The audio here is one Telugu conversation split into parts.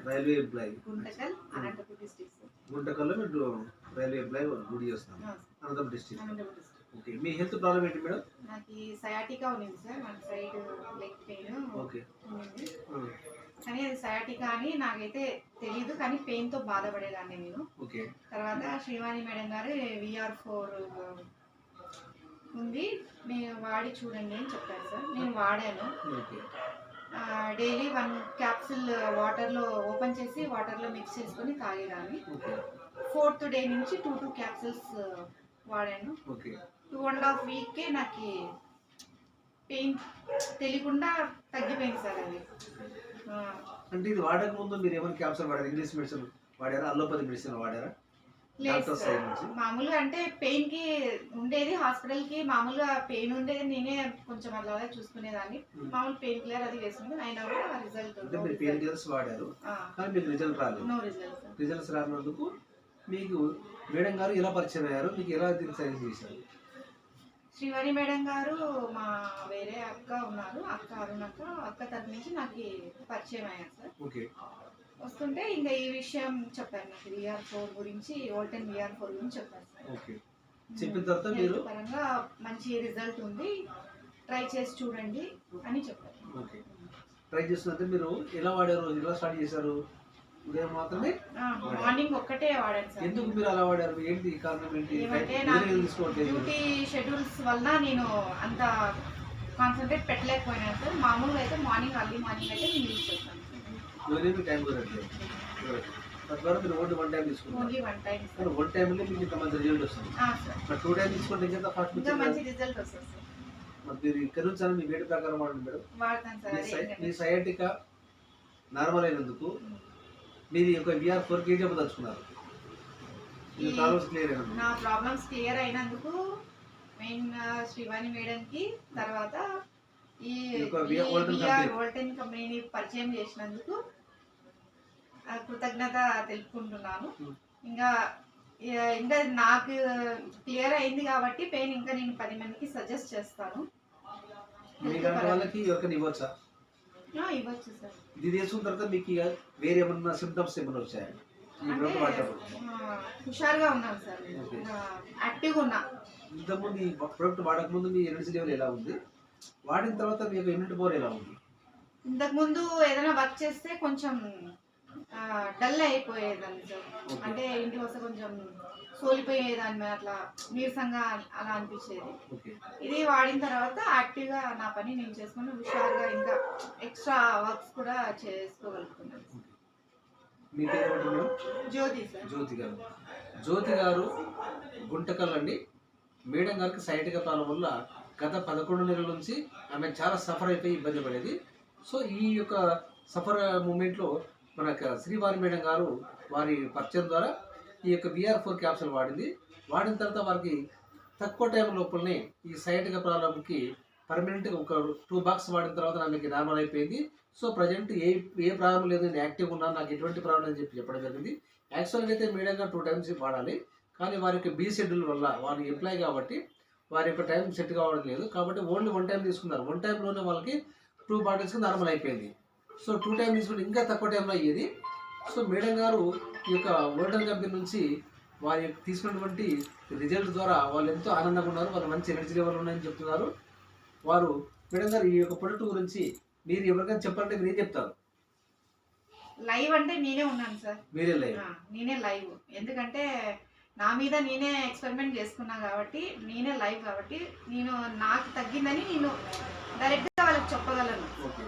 Railway employee. Guntakal Anantapuram district. గుంటకల్లో మీరు రైల్వే ఎంప్లాయీ డ్యూటీ చేస్తున్నారు. అనంతపురం డిస్ట్రిక్ట్. ఓకే. మీ హెల్త్ ప్రాబ్లం ఏంటి మేడం? నాకు సయాటికా ఉంది sir, one side leg pain. Okay. కానీ అది సయాటికా అని నాకైతే తెలియదు, కానీ పెయిన్తో బాధపడేదాన్ని నేను. ఓకే. తర్వాత శ్రీవాణి మేడం గారు VR4 ఉంది, మీరు వాడి చూడండి అని చెప్పారు సార్. నేను వాడాను. డైలీ 1 క్యాప్సిల్ వాటర్లో ఓపెన్ చేసి వాటర్లో మిక్స్ చేసుకొని తాగేదాన్ని. 4th డే నుంచి 2 క్యాప్సిల్స్ వాడాను. 2.5 వీక్కే నాకు పెయిన్ తెలియకుండా తగ్గిపోయింది సార్ అది. అంటే ఇది వాడక ముందు మీరు ఏమైనా క్యాప్సిల్ వాడారు? ఇంగ్లీష్ మెడిసిన్ వాడారా, అల్లోపతి మెడిసిన్ వాడారా? లేదు మామూలుగా అంటే పెయిన్ కి ఉండేది, హాస్పిటల్ కి మామూలుగా పెయిన్ ఉండేది, నేనే కొంచెం అలాగే చూసుకునేదాన్ని. మామూలు పెయిన్ కిల్లర్ అది వేసుకుంటే అయినా కూడా రిజల్ట్. మీరు పెయిన్ కిల్లర్స్ వాడారు కానీ మీకు రిజల్ట్ రాలేదు. రిజల్ట్స్ రానందుకు మీకు మేడం గారు ఎలా పరిచయం అయ్యారు, మీకు ఎలా సజెస్ట్ చేశారు? శ్రీవాణి మేడం గారు మా వేరే అక్క ఉన్నారు, అక్క అరుణక్క, అక్క తరఫు నుంచి నాకు పరిచయం అయ్యారు సార్. ఓకే. వస్తుంటే ఇంకా ఈ విషయం చెప్పారు నాకు, VR4 గురించి, వోల్టన్ VR4 గురించి చెప్పారు సార్. ఓకే. చెప్పిన తర్వాత మీరు పరంగా మంచి రిజల్ట్ ఉంది, ట్రై చేసి చూడండి అని చెప్పారు. ఓకే. ట్రై చేసినంత మీరు ఎలా వాడారు, ఎలా స్టార్ట్ చేశారు? ఉదయం మాత్రమే మార్నింగ్ ఒక్కటే వాడాను సార్. ఎందుకు మీరు అలా వాడారు, ఏంటి కారణం ఏంటి? ఏమంటే డ్యూటీ షెడ్యూల్స్ వల్ల నేను అంత కాన్సన్ట్రేట్ పెట్టలేకపోయినాను సార్. మామూలుగా అయితే మార్నింగ్ అర్లీ మార్నింగ్ అయితే నేను యూజ్ చేస్తాను. టైం కుదరట్లేదు, తద్వారా మీరు ఓన్లీ 1 టైం తీసుకుంటారు. Only 1 time. కానీ 1 టైంలో మీకు ఇంత మంచి రిజల్ట్ వస్తుంది. మరి 2 టైం తీసుకుంటే ఇంకా ఫాస్ట్ మంచి రిజల్ట్ వస్తుంది సార్. మరి మీరు ఇక్కడ నుంచి మీ వేడి ప్రకారం వాడండి మేడం. వాడతాను సార్. మీ సయాటికా నార్మల్ అయినందుకు మీరు ఒక VR4 కేజీ చెప్పదలుచుకున్నారు. నా ప్రాబ్లమ్స్ క్లియర్ అయినందుకు మెయిన్ శ్రీవాణి మేడంకి, తర్వాత ఈ వోల్టన్ కంపెనీని పరిచయం చేసినందుకు కృతజ్ఞత తెలుపుకుంటున్నాను. ఇంకా ఇంకా నాకు క్లియర్ అయింది కాబట్టి పెయిన్ ఇంకా నేను 10 మందికి సజెస్ట్ చేస్తాను. ఇవ్వచ్చా? ఇవ్వచ్చు సార్. ఇది చేసుకున్న తర్వాత మీకు వేరే ఏమన్నా సిమ్టమ్స్ ఏమైనా వచ్చాయా? హుషారుగా ఉన్నాను సార్, యాక్టివ్గా ఉన్నా. ఇంతకుముందు ఈ ప్రొడక్ట్ వాడక ముందు మీ ఎనర్జీ లెవెల్ ఎలా ఉంది, వాడిన తర్వాత మీకు ఇమ్యూనిటీ పవర్ ఎలా ఉంది? ఇంతకుముందు ఏదైనా వర్క్ చేస్తే కొంచెం డల్ అయిపోయేదాన్ని సార్. అంటే ఇంటికి వస్తే కొంచెం సోలిపోయేదాన్ని, అట్లా నీరసంగా అలా అనిపించేది. ఇది వాడిన తర్వాత యాక్టివ్గా నా పని నేను చేసుకుని హుషారుగా ఇంకా ఎక్స్ట్రా వర్క్స్ కూడా చేసుకోగలుగుతున్నాను. మీ పేరు? జ్యోతి సార్. జ్యోతి గారు గుంటకల్ అండి. మేడం గారికి సైటికా ప్రాబ్లం వల్ల గత 11 నెలల నుంచి ఆమె చాలా సఫర్ అయిపోయి ఇబ్బంది పడేది. సో ఈ యొక్క సఫర్ మూమెంట్లో మన శ్రీవాణి మేడం గారు వారి పరిచయం ద్వారా ఈ యొక్క VR4 క్యాప్సూల్ వాడింది. వాడిన తర్వాత వారికి తక్కువ టైం లోపలనే ఈ సైటికా ప్రాబ్లంకి పర్మనెంట్గా ఒక 2 బాక్స్ వాడిన తర్వాత నాకు నార్మల్ అయిపోయింది. సో ప్రజెంట్ ఏ ప్రాబ్లం లేదు, నేను యాక్టివ్గా ఉన్నాను, నాకు ఎటువంటి ప్రాబ్లం అని చెప్పడం జరిగింది. యాక్చువల్గా అయితే మేడం గారు 2 టైమ్స్ వాడాలి, కానీ వారి యొక్క బీ షెడ్యూల్ వల్ల వారి ఎంప్లాయ్ కాబట్టి వారి యొక్క టైం సెట్ కావడం లేదు, కాబట్టి ఓన్లీ 1 టైం తీసుకున్నారు. 1 టైంలోనే వాళ్ళకి 2 బాటిల్స్కి నార్మల్ అయిపోయింది. సో 2 టైం తీసుకుంటే ఇంకా తక్కువ టైంలో అయ్యేది. సో మేడం గారు ఈ యొక్క వోల్టన్ కంపెనీ నుంచి వారి తీసుకున్నటువంటి రిజల్ట్ ద్వారా వాళ్ళు ఎంతో ఆనందంగా ఉన్నారు, వాళ్ళు మంచి ఎనర్జీ లెవెల్ ఉన్నాయని చెప్తున్నారు. వారు మేడం గారు ఈ యొక్క ప్రొడక్ట్ గురించి మీరు ఎవరికైనా చెప్పాలంటే మీరు ఏం చెప్తారు? లైవ్ అంటే నేనే ఉన్నాను సార్. మీరే లైవ్? నేనే లైవ్, ఎందుకంటే నా మీద నేనే ఎక్స్పెరిమెంట్ చేసుకున్నా కాబట్టి, నేనే లైవ్ కాబట్టి నేను నాకు తగ్గిందని నేను డైరెక్ట్గా వాళ్ళకి చెప్పగలను. Okay.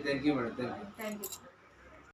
Thank you madam. Thank you.